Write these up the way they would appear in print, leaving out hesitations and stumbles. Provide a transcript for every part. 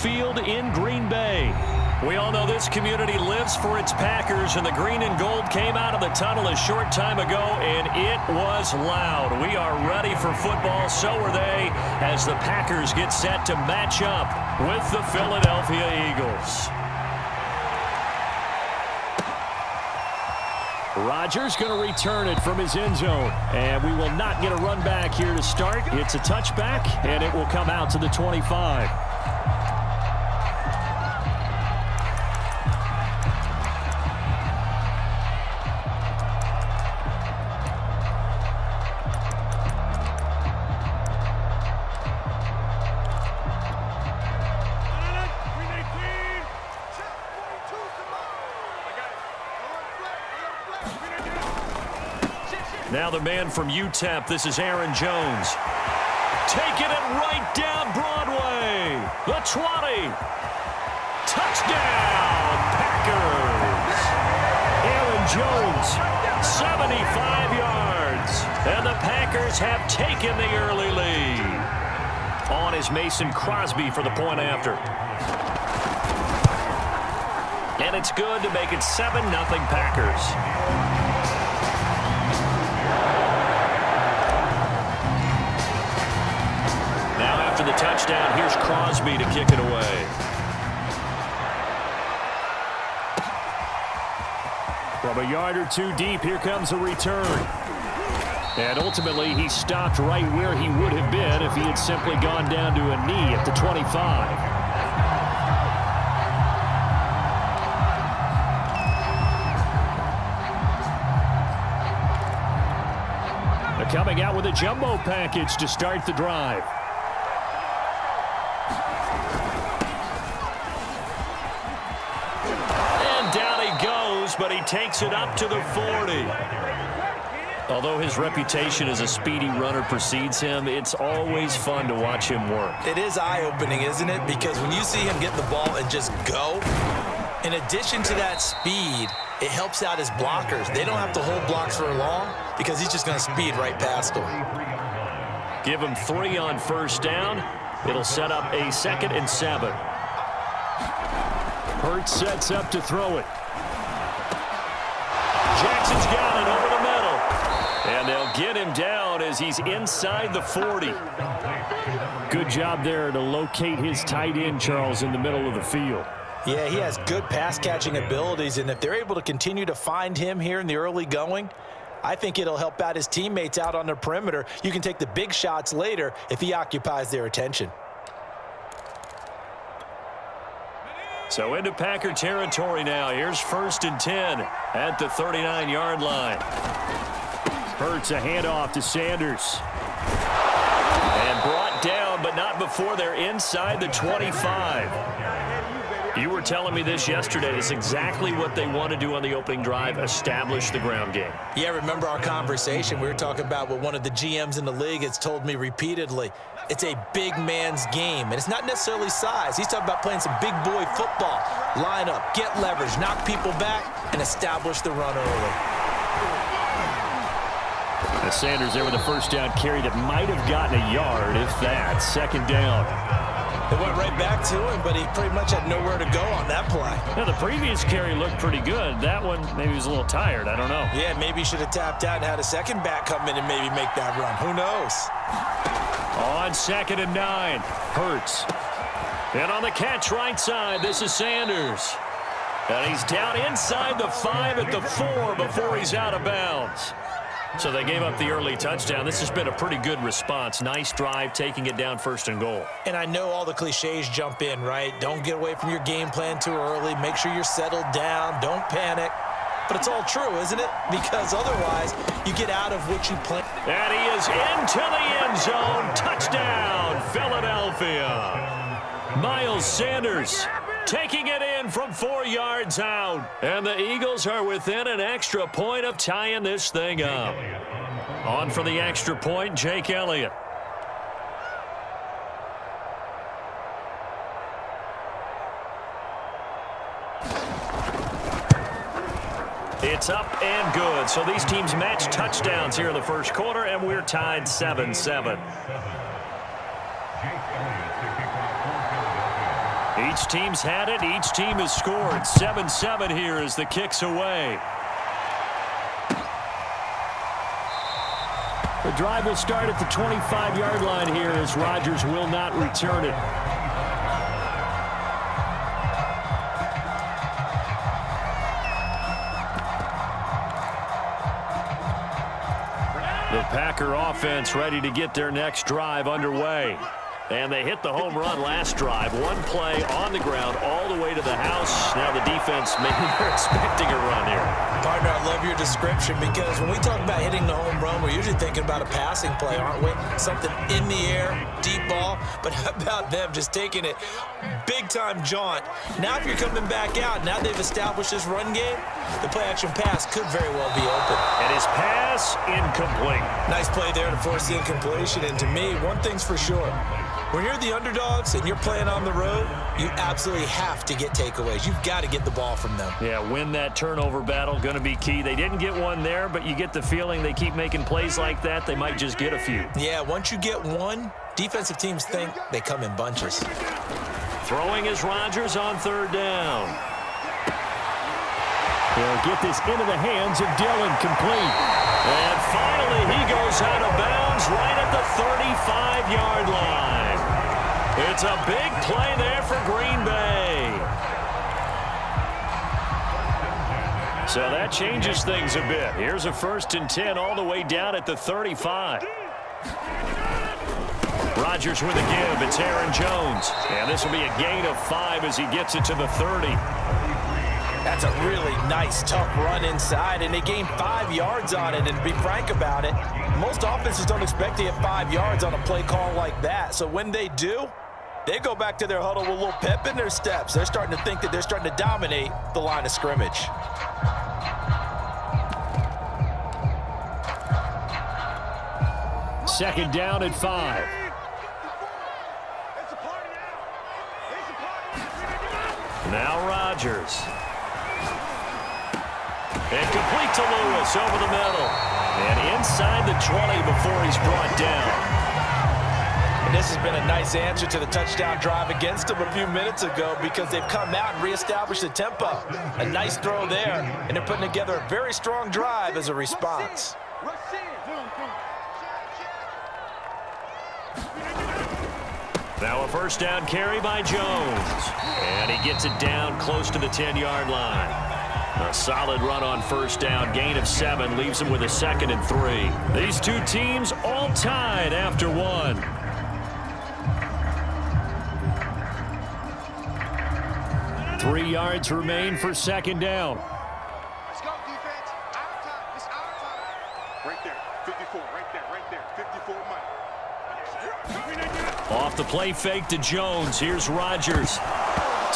Field in Green Bay. We all know this community lives for its Packers, and the green and gold came out of the tunnel a short time ago, and it was loud. We are ready for football, so are they, as the Packers get set to match up with the Philadelphia Eagles. Rodgers going to return it from his end zone, and we will not get a run back here to start. It's a touchback, and it will come out to the 25. Now the man from UTEP, this is Aaron Jones. Taking it right down Broadway. The 20. Touchdown, Packers. Aaron Jones, 75 yards. And the Packers have taken the early lead. On is Mason Crosby for the point after. And it's good to make it 7-0 Packers. After the touchdown, here's Crosby to kick it away. From a yard or two deep, here comes a return. And ultimately, he stopped right where he would have been if he had simply gone down to a knee at the 25. They're coming out with a jumbo package to start the drive. But he takes it up to the 40. Although his reputation as a speedy runner precedes him, it's always fun to watch him work. It is eye-opening, isn't it? Because when you see him get the ball and just go, in addition to that speed, it helps out his blockers. They don't have to hold blocks for long because he's just going to speed right past them. Give him 3 on first down. It'll set up a 2nd and 7. Hurts sets up to throw it. Jackson's got it over the middle. And they'll get him down as he's inside the 40. Good job there to locate his tight end, Charles, in the middle of the field. Yeah, he has good pass-catching abilities, and if they're able to continue to find him here in the early going, I think it'll help out his teammates out on the perimeter. You can take the big shots later if he occupies their attention. So into Packer territory now. Here's 1st and 10 at the 39-yard line. Hurts a handoff to Sanders. And brought down, but not before they're inside the 25. You were telling me this yesterday. It's exactly what they want to do on the opening drive, establish the ground game. Yeah, remember our conversation. We were talking about what one of the GMs in the league has told me repeatedly. It's a big man's game, and it's not necessarily size. He's talking about playing some big boy football. Line up, get leverage, knock people back, and establish the run early. And Sanders there with a first down carry that might have gotten a yard, if that. 2nd down. It went right back to him, but he pretty much had nowhere to go on that play. Now, the previous carry looked pretty good. That one, maybe he was a little tired. I don't know. Yeah, maybe he should have tapped out and had a second back come in and maybe make that run. Who knows? On 2nd and 9, Hurts. And on the catch right side, this is Sanders. And he's down inside the 5 at the 4 before he's out of bounds. So they gave up the early touchdown. This has been a pretty good response. Nice drive, taking it down 1st and goal. And I know all the cliches jump in, right? Don't get away from your game plan too early. Make sure you're settled down. Don't panic. But it's all true, isn't it? Because otherwise, you get out of what you plan. And he is into the end zone. Touchdown, Philadelphia. Miles Sanders taking it in from 4 yards out. And the Eagles are within an extra point of tying this thing up. On for the extra point, Jake Elliott. It's up and good. So these teams match touchdowns here in the first quarter, and we're tied 7-7. Each team's had it. Each team has scored. 7-7 here as the kick's away. The drive will start at the 25-yard line here as Rodgers will not return it. The Packer offense ready to get their next drive underway. And they hit the home run last drive. One play on the ground all the way to the house. Now the defense, maybe they're expecting a run here. Partner, I love your description because when we talk about hitting the home run, we're usually thinking about a passing play, aren't we? Something in the air, deep ball. But how about them just taking it big-time jaunt? Now if you're coming back out, now they've established this run game, the play-action pass could very well be open. And his pass incomplete. Nice play there to force the incompletion. And to me, one thing's for sure. When you're the underdogs and you're playing on the road, you absolutely have to get takeaways. You've got to get the ball from them. Yeah, win that turnover battle, going to be key. They didn't get one there, but you get the feeling they keep making plays like that, they might just get a few. Yeah, once you get one, defensive teams think they come in bunches. Throwing is Rodgers on third down. They'll get this into the hands of Dillon, complete. And finally, he goes out of bounds right at the 35-yard line. It's a big play there for Green Bay. So that changes things a bit. Here's a 1st and 10 all the way down at the 35. Rodgers with a give. It's Aaron Jones. And this will be a gain of 5 as he gets it to the 30. That's a really nice, tough run inside, and they gained 5 yards on it. And to be frank about it, most offenses don't expect to get 5 yards on a play call like that. So when they do, they go back to their huddle with a little pep in their steps. They're starting to think that they're starting to dominate the line of scrimmage. Second down at 5. Now Rodgers. And complete to Lewis over the middle. And inside the 20 before he's brought down. And this has been a nice answer to the touchdown drive against them a few minutes ago because they've come out and reestablished the tempo. A nice throw there, and they're putting together a very strong drive as a response. Now a first down carry by Jones. And he gets it down close to the 10-yard line. A solid run on first down, gain of 7, leaves him with a 2nd and 3. These two teams all tied after 1. Three yards remain for second down. Let's go, defense. Our time. It's our time. Right there. 54. Right there. 54 Mike. Off the play fake to Jones. Here's Rodgers.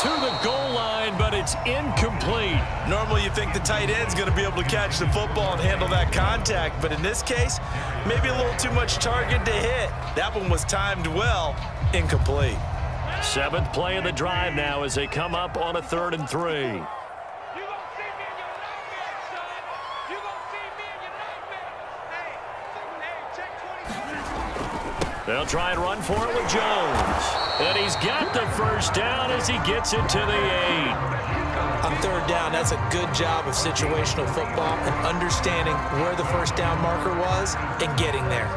To the goal line, but it's incomplete. Normally you think the tight end's going to be able to catch the football and handle that contact, but in this case, maybe a little too much target to hit. That one was timed well, incomplete. 7th play of the drive now as they come up on a 3rd and 3. They'll try and run for it with Jones. And he's got the first down as he gets it to the 8. On 3rd down, that's a good job of situational football and understanding where the first down marker was and getting there.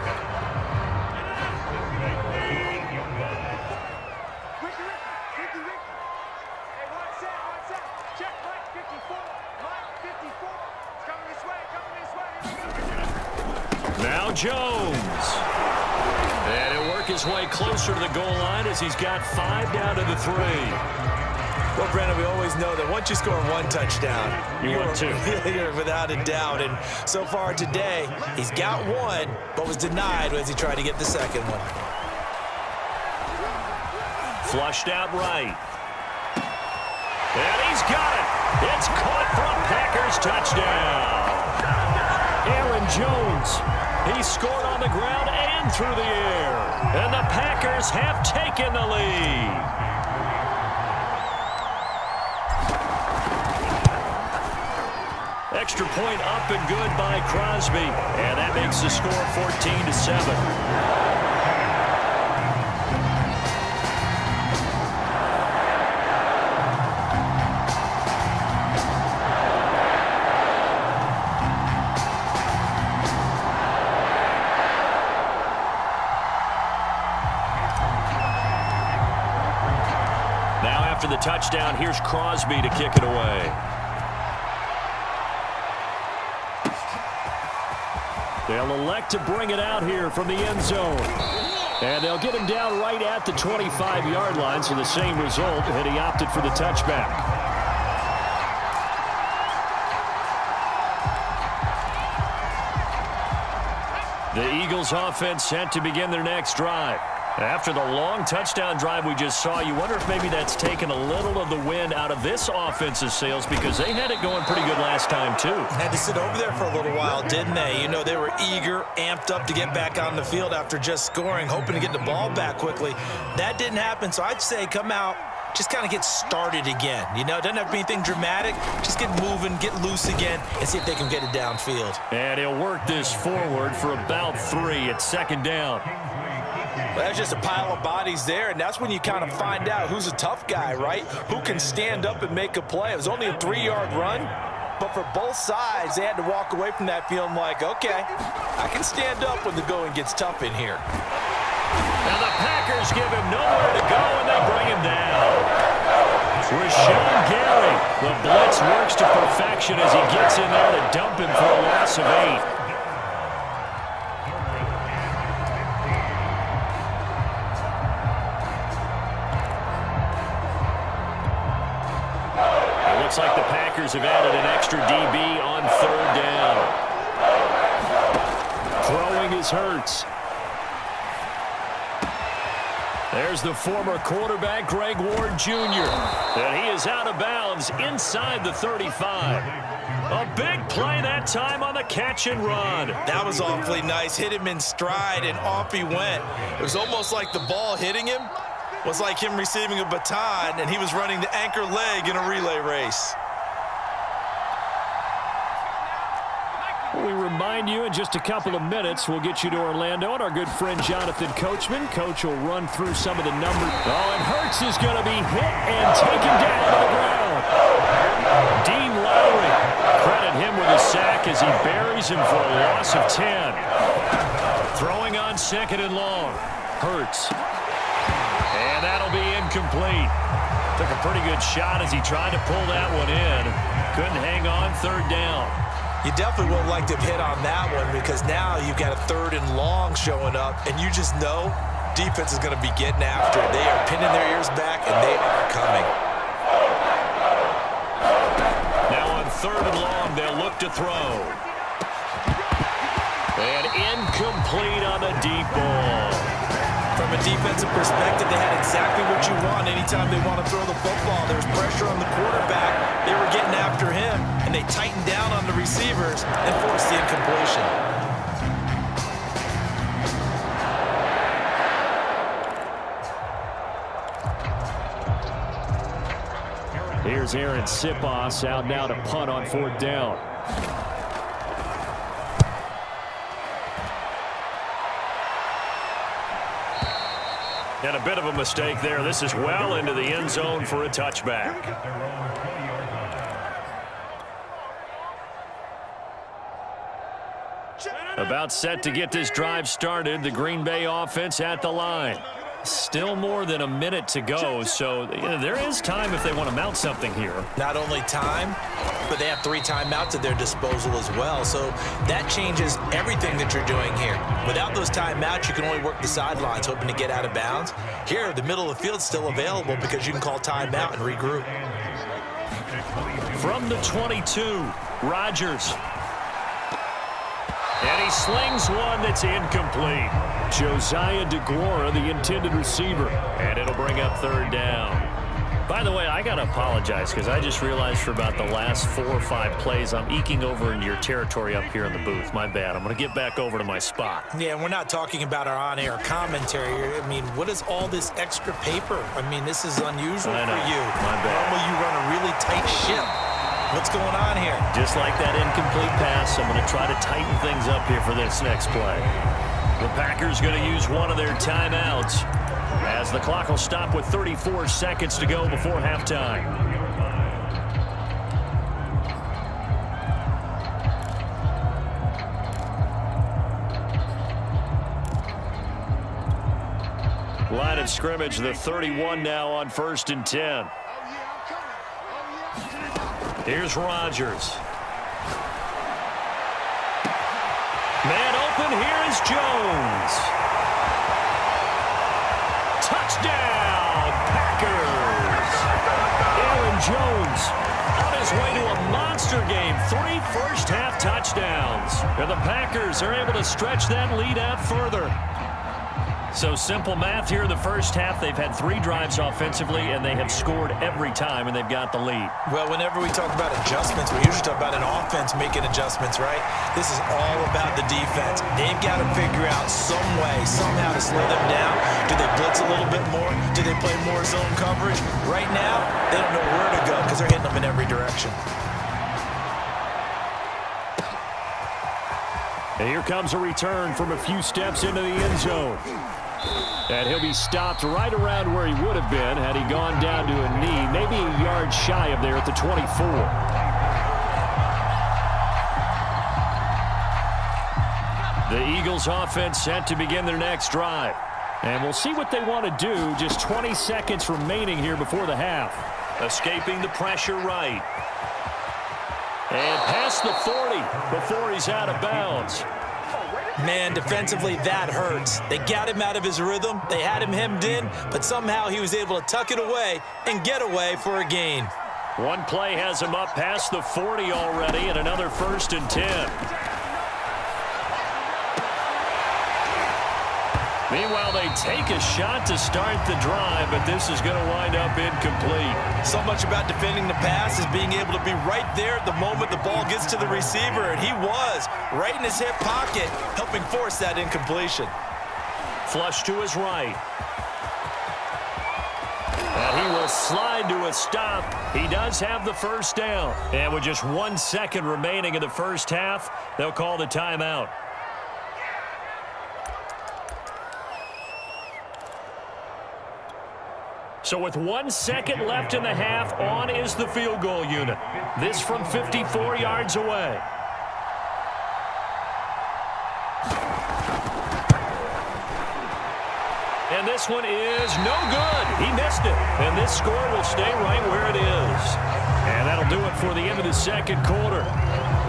Now Jones. And he'll work his way closer to the goal line as he's got 5 down to the 3. Well, Brandon, we always know that once you score 1 touchdown, you want 2. You're without a doubt. And so far today, he's got 1, but was denied as he tried to get the 2nd one. Flushed out right. And he's got it. It's caught for a Packers touchdown. Aaron Jones. He scored on the ground and through the air. And the Packers have taken the lead. Extra point up and good by Crosby. And that makes the score 14-7. touchdown. Here's Crosby to kick it away. They'll elect to bring it out here from the end zone. And they'll get him down right at the 25-yard line, so the same result, and he opted for the touchback. The Eagles offense set to begin their next drive. After the long touchdown drive we just saw, you wonder if maybe that's taken a little of the wind out of this offense's sails, because they had it going pretty good last time too. Had to sit over there for a little while, didn't they? You know, they were eager, amped up to get back on the field after just scoring, hoping to get the ball back quickly. That didn't happen, so I'd say come out, just kind of get started again. You know, it doesn't have to be anything dramatic. Just get moving, get loose again, and see if they can get it downfield. And he'll work this forward for about 3 at second down. Well, that's just a pile of bodies there, and that's when you kind of find out who's a tough guy, right? Who can stand up and make a play. It was only a 3-yard run, but for both sides, they had to walk away from that feeling like, okay, I can stand up when the going gets tough in here. Now the Packers give him nowhere to go, and they bring him down. Rashawn Gary, the blitz works to perfection as he gets in there to dump him for a loss of 8. Looks like the Packers have added an extra DB on 3rd down. Throwing is Hurts. There's the former quarterback, Greg Ward Jr. And he is out of bounds inside the 35. A big play that time on the catch and run. That was awfully nice. Hit him in stride, and off he went. It was almost like the ball hitting him was like him receiving a baton, and he was running the anchor leg in a relay race. We remind you in just a couple of minutes, we'll get you to Orlando and our good friend Jonathan Coachman. Coach will run through some of the numbers. Oh, and Hurts is going to be hit and taken down to the ground. Dean Lowry, credit him with a sack as he buries him for a loss of 10. Throwing on 2nd and long. Hurts. And that'll be incomplete. Took a pretty good shot as he tried to pull that one in. Couldn't hang on 3rd down. You definitely would like to have hit on that one, because now you've got a 3rd and long showing up, and you just know defense is going to be getting after it. They are pinning their ears back, and they are coming. Now on 3rd and long, they'll look to throw. And incomplete on the deep ball. From a defensive perspective, they had exactly what you want anytime they want to throw the football. There was pressure on the quarterback. They were getting after him, and they tightened down on the receivers and forced the incompletion. Here's Aaron Sipos out now to punt on 4th down. And a bit of a mistake there. This is well into the end zone for a touchback. About set to get this drive started. The Green Bay offense at the line. Still more than a minute to go, so there is time if they want to mount something here. Not only time, but they have 3 timeouts at their disposal as well, so that changes everything that you're doing here. Without those timeouts, you can only work the sidelines, hoping to get out of bounds. Here, the middle of the field's still available because you can call timeout and regroup. From the 22, Rodgers. And he slings one that's incomplete. Josiah DeGuara, the intended receiver. And it'll bring up 3rd down. By the way, I got to apologize because I just realized for about the last 4 or 5 plays, I'm eking over into your territory up here in the booth. My bad. I'm going to get back over to my spot. Yeah, we're not talking about our on-air commentary. I mean, what is all this extra paper? I mean, this is unusual for you. My bad. Normally you run a really tight ship. What's going on here? Just like that incomplete pass, I'm going to try to tighten things up here for this next play. The Packers going to use one of their timeouts as the clock will stop with 34 seconds to go before halftime. Line of scrimmage, the 31 now on 1st and 10. Here's Rodgers. Man open, here is Jones. Touchdown, Packers. Aaron Jones on his way to a monster game. 3 first-half touchdowns. And the Packers are able to stretch that lead out further. So simple math here in the first half. They've had 3 drives offensively, and they have scored every time, and they've got the lead. Well, whenever we talk about adjustments, we usually talk about an offense making adjustments, right? This is all about the defense. They've got to figure out some way, somehow to slow them down. Do they blitz a little bit more? Do they play more zone coverage? Right now, they don't know where to go because they're hitting them in every direction. And here comes a return from a few steps into the end zone. And he'll be stopped right around where he would have been had he gone down to a knee, maybe a yard shy of there at the 24. The Eagles offense set to begin their next drive. And we'll see what they want to do. Just 20 seconds remaining here before the half. Escaping the pressure right. And past the 40 before he's out of bounds. Man, defensively, that hurts. They got him out of his rhythm. They had him hemmed in, but somehow he was able to tuck it away and get away for a gain. One play has him up past the 40 already, and another 1st and 10. Meanwhile, they take a shot to start the drive, but this is going to wind up incomplete. So much about defending the pass is being able to be right there at the moment the ball gets to the receiver, and he was right in his hip pocket, helping force that incompletion. Flush to his right. And he will slide to a stop. He does have the first down. And with just 1 second remaining in the first half, they'll call the timeout. So with 1 second left in the half, on is the field goal unit. This from 54 yards away. And this one is no good. He missed it. And this score will stay right where it is. And that'll do it for the end of the second quarter.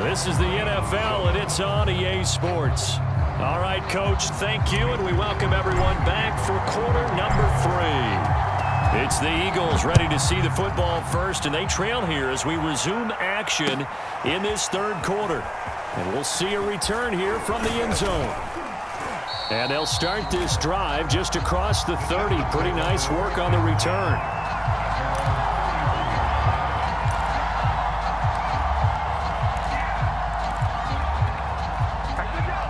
This is the NFL, and it's on EA Sports. All right, Coach, thank you, and we welcome everyone back for quarter number 3. It's the Eagles ready to see the football first, and they trail here as we resume action in this third quarter. And we'll see a return here from the end zone. And they'll start this drive just across the 30. Pretty nice work on the return.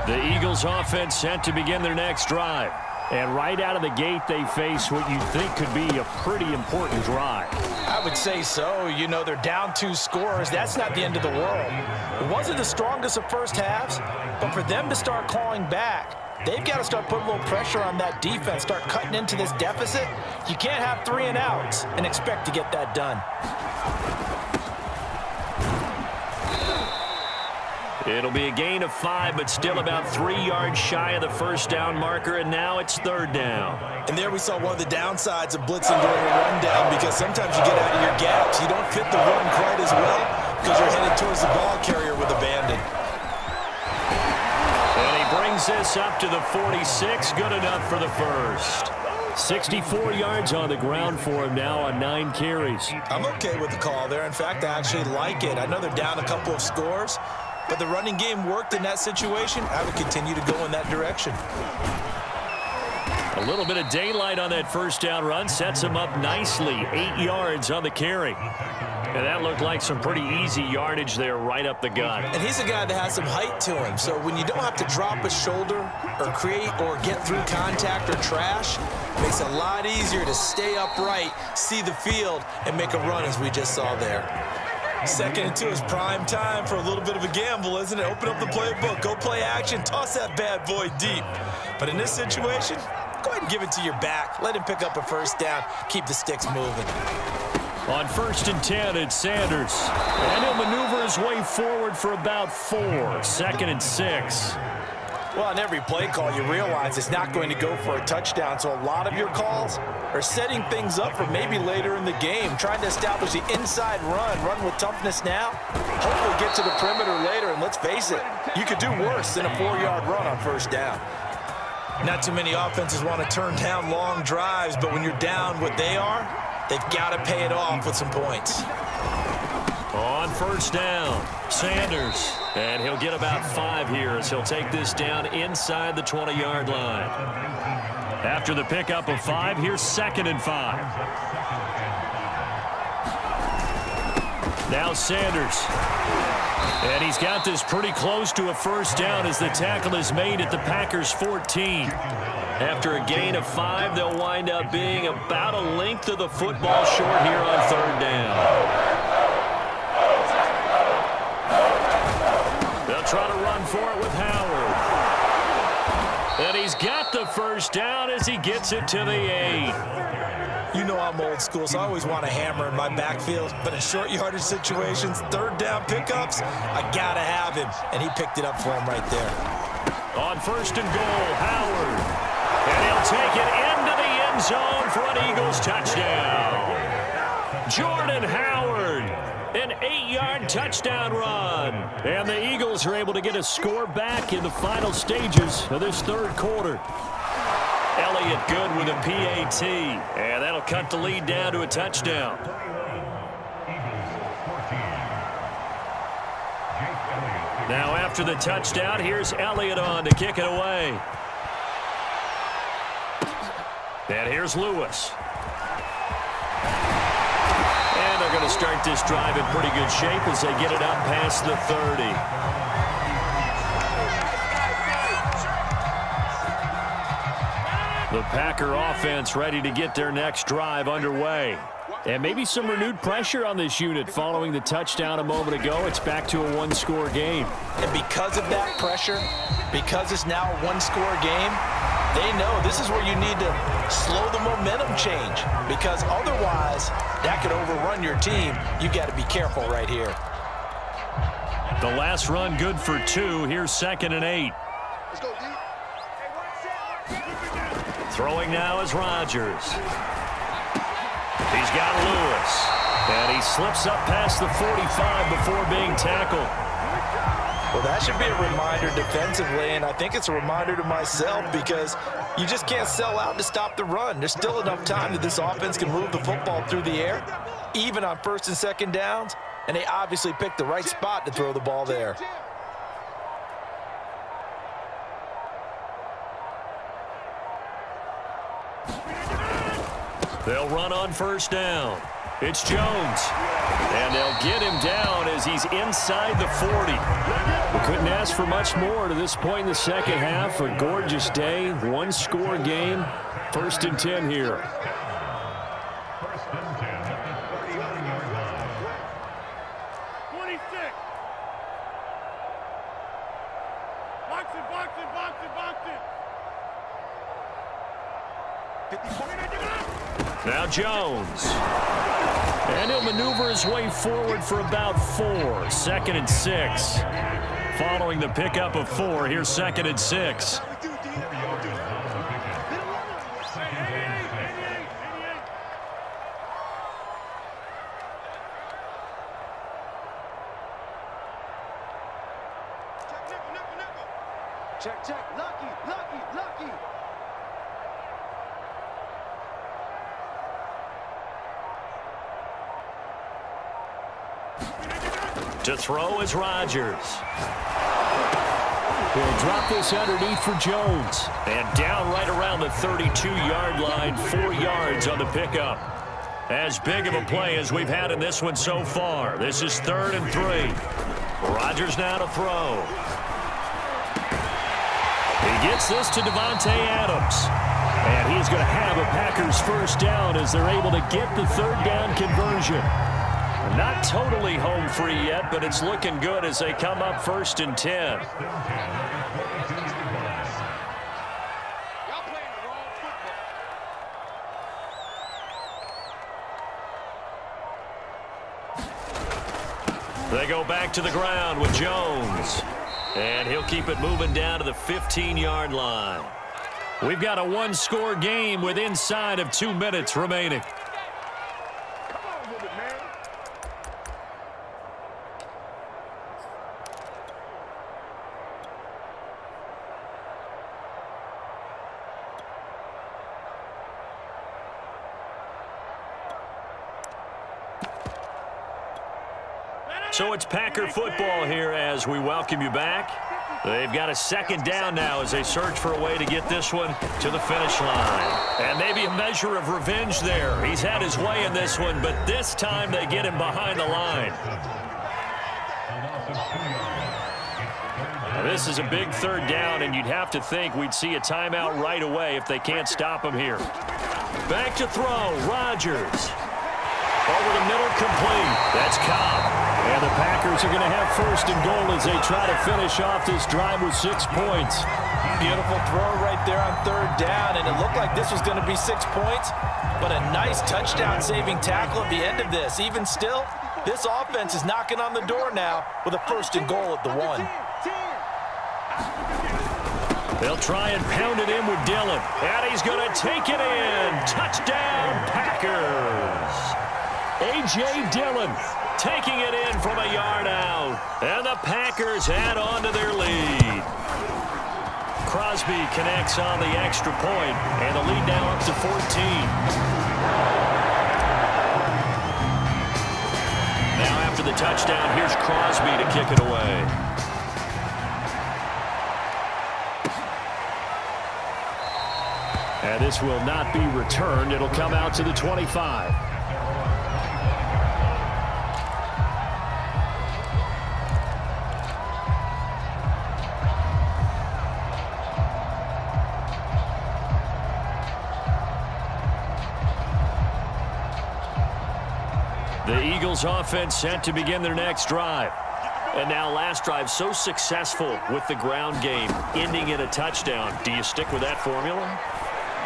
The Eagles offense set to begin their next drive. And right out of the gate, they face what you'd think could be a pretty important drive. I would say so. You know, they're down 2 scores. That's not the end of the world. It wasn't the strongest of first halves, but for them to start clawing back, they've got to start putting a little pressure on that defense, start cutting into this deficit. You can't have 3 and outs and expect to get that done. It'll be a gain of 5, but still about 3 yards shy of the first down marker, and now it's 3rd down. And there we saw one of the downsides of blitzing during a run down, because sometimes you get out of your gaps. You don't fit the run quite as well because you're headed towards the ball carrier with abandon. And he brings this up to the 46. Good enough for the first. 64 yards on the ground for him now on 9 carries. I'm okay with the call there. In fact, I actually like it. I know they're down a couple of scores, but the running game worked in that situation. I would continue to go in that direction. A little bit of daylight on that first down run sets him up nicely. 8 yards on the carry. And that looked like some pretty easy yardage there right up the gut. And he's a guy that has some height to him, so when you don't have to drop a shoulder or create or get through contact or trash, it makes it a lot easier to stay upright, see the field, and make a run as we just saw there. 2nd and 2 is prime time for a little bit of a gamble, isn't it? Open up the playbook, go play action, toss that bad boy deep. But in this situation, go ahead and give it to your back. Let him pick up a first down, keep the sticks moving. On 1st and 10, it's Sanders. And he'll maneuver his way forward for about 4. 2nd and 6. Well, on every play call, you realize it's not going to go for a touchdown, so a lot of your calls are setting things up for maybe later in the game, trying to establish the inside run with toughness now, hopefully get to the perimeter later, and let's face it, you could do worse than a 4-yard run on first down. Not too many offenses want to turn down long drives, but when you're down what they are, they've got to pay it off with some points. On first down, Sanders. And he'll get about 5 here as he'll take this down inside the 20-yard line. After the pickup of 5, here's 2nd and 5. Now Sanders. And he's got this pretty close to a first down as the tackle is made at the Packers' 14. After a gain of 5, they'll wind up being about a length of the football short here on 3rd down. They'll try to run for it with Howard. And he's got the first down as he gets it to the 8. You know I'm old school, so I always want a hammer in my backfield. But in short yardage situations, 3rd down pickups, I got to have him. And he picked it up for him right there. On 1st and goal, Howard. And he'll take it into the end zone for an Eagles touchdown. Jordan Howard, an 8-yard touchdown run. And the Eagles are able to get a score back in the final stages of this 3rd quarter. Elliott good with a PAT, and that'll cut the lead down to a touchdown. Now after the touchdown, here's Elliott on to kick it away. And here's Lewis. And they're going to start this drive in pretty good shape as they get it up past the 30. The Packer offense ready to get their next drive underway. And maybe some renewed pressure on this unit following the touchdown a moment ago. It's back to a 1-score game. And because of that pressure, because it's now a 1-score game, they know this is where you need to slow the momentum change. Because otherwise, that could overrun your team. You've got to be careful right here. The last run good for 2. Here's 2nd and 8. Let's go, D. Throwing now is Rodgers. He's got Lewis. And he slips up past the 45 before being tackled. Well, that should be a reminder defensively, and I think it's a reminder to myself because you just can't sell out to stop the run. There's still enough time that this offense can move the football through the air, even on 1st and 2nd downs, and they obviously picked the right spot to throw the ball there. They'll run on 1st down. It's Jones. And they'll get him down as he's inside the 40. We couldn't ask for much more to this point in the second half. A gorgeous day, 1-score game. 1st and 10 here. Now Jones. And he'll maneuver his way forward for about 4. 2nd and 6. Following the pickup of 4, here's 2nd and 6. Check, check. Lucky, lucky, lucky. To throw is Rodgers. He'll drop this underneath for Jones. And down right around the 32-yard line, 4 yards on the pickup. As big of a play as we've had in this one so far. This is 3rd and 3. Rodgers now to throw. He gets this to Devontae Adams. And he's going to have a Packers first down as they're able to get the 3rd down conversion. Not totally home free yet, but it's looking good as they come up 1st and 10. They go back to the ground with Jones. And he'll keep it moving down to the 15-yard line. We've got a one-score game with inside of 2 minutes remaining. So it's Packer football here as we welcome you back. They've got a second down now as they search for a way to get this one to the finish line. And maybe a measure of revenge there. He's had his way in this one, but this time they get him behind the line. Now, this is a big third down, and you'd have to think we'd see a timeout right away if they can't stop him here. Back to throw, Rodgers. Over the middle, complete. That's Cobb. And the Packers are going to have first and goal as they try to finish off this drive with 6 points. Beautiful throw right there on third down, and it looked like this was going to be 6 points, but a nice touchdown-saving tackle at the end of this. Even still, this offense is knocking on the door now with a first and goal at the 1. They'll try and pound it in with Dillon, and he's going to take it in. Touchdown, Packers. A.J. Dillon taking it in from a yard out. And the Packers add on to their lead. Crosby connects on the extra point, and the lead now up to 14. Now after the touchdown, here's Crosby to kick it away. And this will not be returned. It'll come out to the 25. The Eagles offense set to begin their next drive. And now last drive so successful with the ground game, ending in a touchdown. Do you stick with that formula?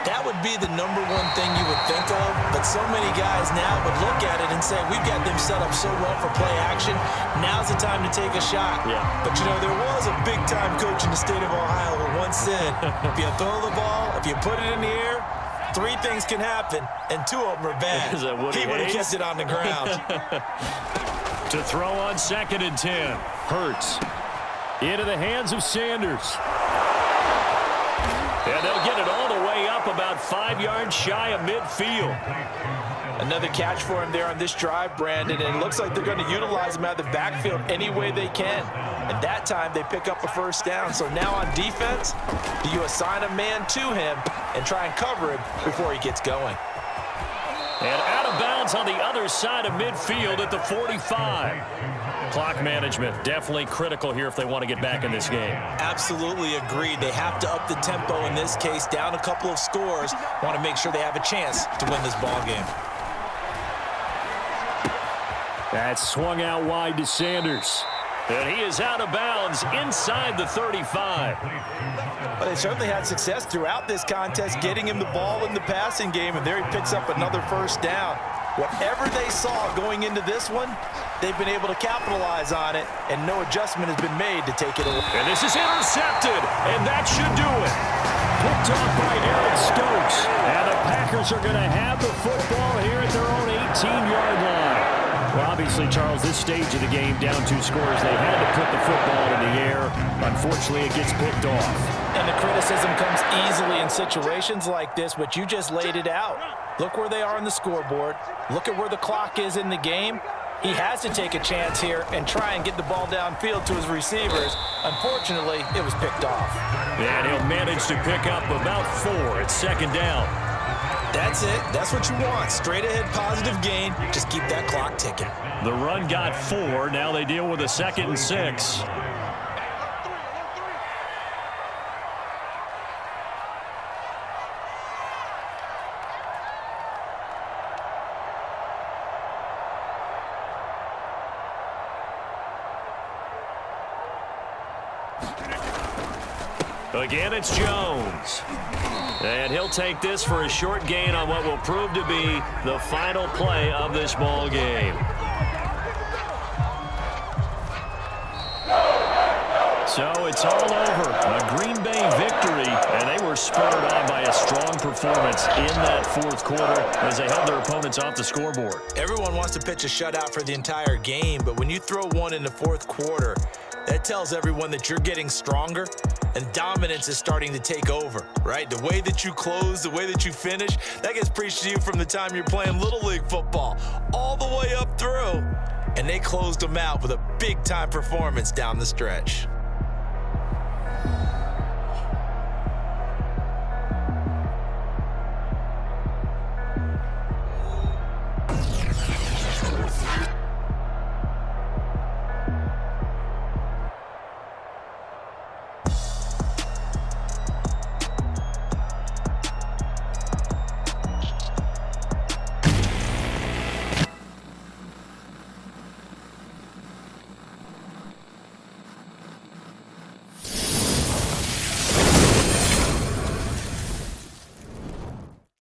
That would be the number one thing you would think of, but so many guys now would look at it and say, we've got them set up so well for play action, now's the time to take a shot. Yeah. But, you know, there was a big-time coach in the state of Ohio who once said, if you throw the ball, if you put it in the air, 3 things can happen, and 2 of them are bad. He would have kept it on the ground. To throw on 2nd and 10. Hurts. Into the hands of Sanders. And they'll get it all the way up about 5 yards shy of midfield. Another catch for him there on this drive, Brandon, and it looks like they're going to utilize him out of the backfield any way they can. And that time they pick up a first down. So now on defense, do you assign a man to him and try and cover him before he gets going? And out of bounds on the other side of midfield at the 45. Clock management definitely critical here if they want to get back in this game. Absolutely agreed. They have to up the tempo in this case, down a couple of scores. Want to make sure they have a chance to win this ball game. That's swung out wide to Sanders. And he is out of bounds inside the 35. Well, they certainly had success throughout this contest, getting him the ball in the passing game, and there he picks up another first down. Whatever they saw going into this one, they've been able to capitalize on it, and no adjustment has been made to take it away. And this is intercepted, and that should do it. Picked off by Eric Stokes. And the Packers are going to have the football here at their own 18-yard line. Well, obviously, Charles, this stage of the game, down 2 scores, they had to put the football in the air. Unfortunately, it gets picked off. And the criticism comes easily in situations like this, but you just laid it out. Look where they are on the scoreboard. Look at where the clock is in the game. He has to take a chance here and try and get the ball downfield to his receivers. Unfortunately, it was picked off. And he'll manage to pick up about 4 at 2nd down. That's it. That's what you want. Straight ahead positive gain. Just keep that clock ticking. The run got 4. Now they deal with a 2nd and 6. Again, it's Jones. And he'll take this for a short gain on what will prove to be the final play of this ball game. So it's all over. A Green Bay victory, and they were spurred on by a strong performance in that fourth quarter as they held their opponents off the scoreboard. Everyone wants to pitch a shutout for the entire game, but when you throw one in the fourth quarter, that tells everyone that you're getting stronger and dominance is starting to take over, right? The way that you close, the way that you finish, that gets preached to you from the time you're playing Little League football all the way up through. And they closed them out with a big-time performance down the stretch.